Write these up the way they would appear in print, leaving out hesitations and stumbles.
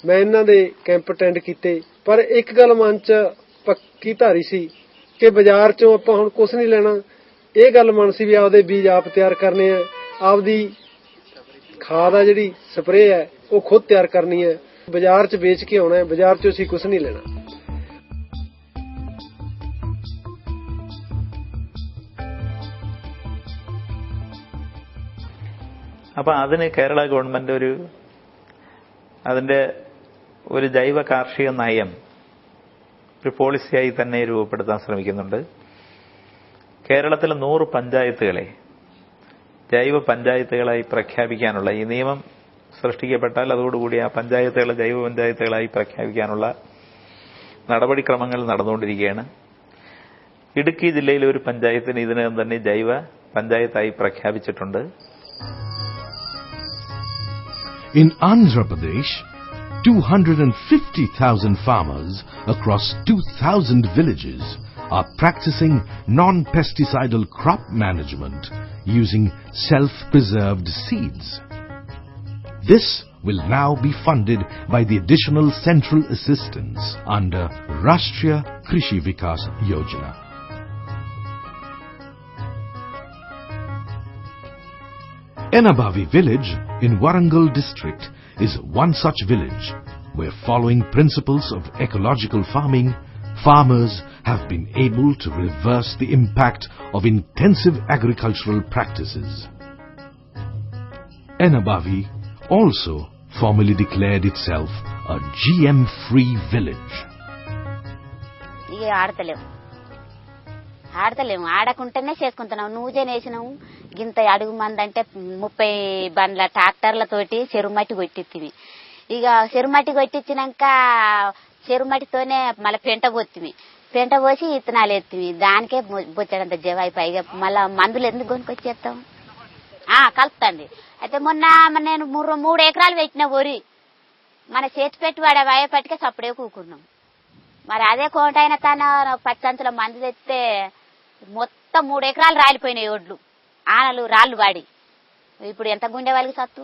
मैं इन्हां दे camp attend कीते, पर एक गल मन च पक्की धारी सी कि बाजार चों आपां हुण कुछ नहीं लेना। ਇਹ ਗੱਲ मन सी भी आपदे बीज आप तैयार करने हैं, आपदी खाद आ जिहड़ी स्प्रे है वो खुद तैयार करनी है, बाजार च बेच के आउणा है, बाजार चों असीं कुछ नहीं लेना। അപ്പം അതിന് കേരള ഗവൺമെന്റ് അതിന്റെ ഒരു ജൈവ കാർഷിക നയം ഒരു പോളിസിയായി തന്നെ രൂപപ്പെടുത്താൻ ശ്രമിക്കുന്നുണ്ട്. കേരളത്തിലെ 100 പഞ്ചായത്തുകളെ ജൈവ പഞ്ചായത്തുകളായി പ്രഖ്യാപിക്കാനുള്ള ഈ നിയമം സൃഷ്ടിക്കപ്പെട്ടാൽ അതോടുകൂടി ആ പഞ്ചായത്തുകളെ ജൈവ പഞ്ചായത്തുകളായി പ്രഖ്യാപിക്കാനുള്ള നടപടിക്രമങ്ങൾ നടന്നുകൊണ്ടിരിക്കുകയാണ്. ഇടുക്കി ജില്ലയിലെ ഒരു പഞ്ചായത്തിന് ഇതിനകം തന്നെ ജൈവ പഞ്ചായത്തായി പ്രഖ്യാപിച്ചിട്ടുണ്ട്. In Andhra Pradesh, 250,000 farmers across 2,000 villages are practicing non-pesticidal crop management using self-preserved seeds. This will now be funded by the additional central assistance under Rashtriya Krishi Vikas Yojana. Enabavi village in Warangal district is one such village where, following principles of ecological farming, farmers have been able to reverse the impact of intensive agricultural practices. Enabavi also formally declared itself a GM-free village. ఆడతలేము, ఆడకుంటేనే చేసుకుంటున్నాం. నూజె నేసినాము, గింత అడుగు మంది అంటే 30 బండ్ల ట్రాక్టర్లతోటి చెరుమట్టి కొట్టిత్తిమి. ఇక చెరుమట్టి కొట్టించినాక చెరుమట్టితోనే మళ్ళీ పెంట పోతిమి, పెంట పోసి ఇత్తనాలు ఎత్తిమి. దానికే బొచ్చడంత జవాయి. పైగా మళ్ళా మందులు ఎందుకు కొనుక్కొచ్చేస్తాం? కలుపుతండి. అయితే మొన్న నేను 3 ఎకరాలు పెట్టిన వరి మన చేతి పెట్టి వాడే వాయేపట్టికే సప్పుడే కూకున్నాం. మరి అదే కోటైన తన 10 సంచుల మందు తెస్తే మొత్తం 3 ఎకరాలు రాలిపోయినాయి. ఒడ్లు ఆనలు రాళ్ళు వాడి ఇప్పుడు ఎంత గుండె వాళ్ళకి సత్తు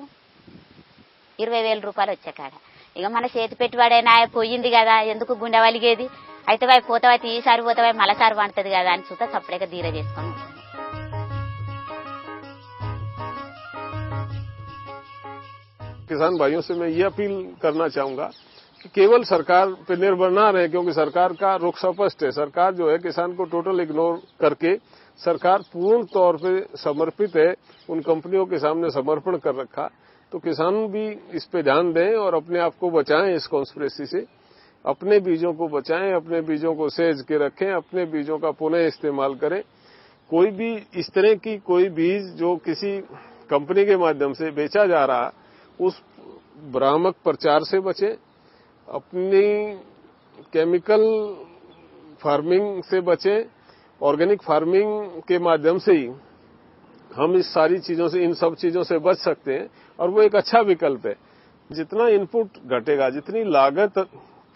20,000 రూపాయలు వచ్చాకాడ. ఇక మన చేతి పెట్టుబడైనా పోయింది కదా, ఎందుకు గుండె వలిగేది? అయితే వాయి పోతావైతే ఈసారి పోతావై మళ్ళసారి వండుతుంది కదా అని చూస్తే సపరేట్గా ధీర చేసుకుని. किसान भाइयों से मैं ये अपील करना चाहूंगा कि केवल सरकार पे निर्भर ना रहे, क्योंकि सरकार का रुख स्पष्ट है। सरकार जो है किसान को टोटल इग्नोर करके सरकार पूर्ण तौर पे समर्पित है, उन कंपनियों के सामने समर्पण कर रखा। तो किसान भी इस पे ध्यान दें और अपने आप को बचाएं इस कॉन्स्पिरेसी से। अपने बीजों को बचाएं, अपने बीजों को सहेज के रखें, अपने बीजों का पुनः इस्तेमाल करें। कोई भी इस तरह की कोई बीज जो किसी कंपनी के माध्यम से बेचा जा रहा, उस भ्रामक प्रचार से बचें। अपनी केमिकल फार्मिंग से बचें। ऑर्गेनिक फार्मिंग के माध्यम से ही हम इस सारी चीजों से, इन सब चीजों से बच सकते हैं और वो एक अच्छा विकल्प है। जितना इनपुट घटेगा, जितनी लागत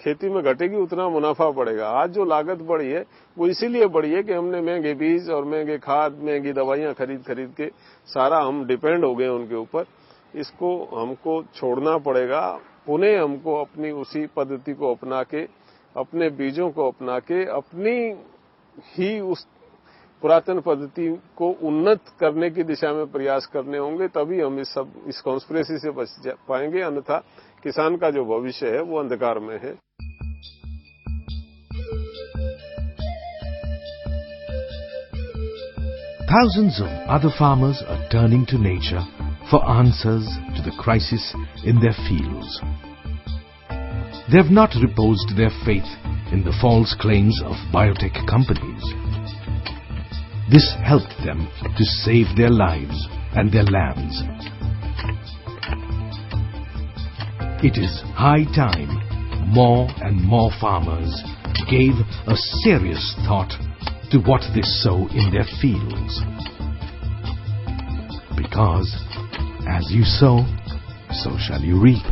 खेती में घटेगी, उतना मुनाफा बढ़ेगा। आज जो लागत बढ़ी है वो इसीलिए बढ़ी है कि हमने महंगे बीज और महंगे खाद, महंगी दवाइयां खरीद के सारा हम डिपेंड हो गए उनके ऊपर। इसको हमको छोड़ना पड़ेगा। पुनः हमको अपनी उसी पद्धति को अपना के, अपने बीजों को अपना के, अपनी ही उस पुरातन पद्धति को उन्नत करने की दिशा में प्रयास करने होंगे। तभी हम इस कॉन्स्पिरेसी से बच पाएंगे। अन्यथा किसान का जो भविष्य है वो अंधकार में है। Thousands of other farmers are turning to nature for answers to the crisis in their fields. They have not reposed their faith in the false claims of biotech companies. This helped them to save their lives and their lands. It is high time more and more farmers gave a serious thought to what they sow in their fields. Because as you sow, so shall you reap.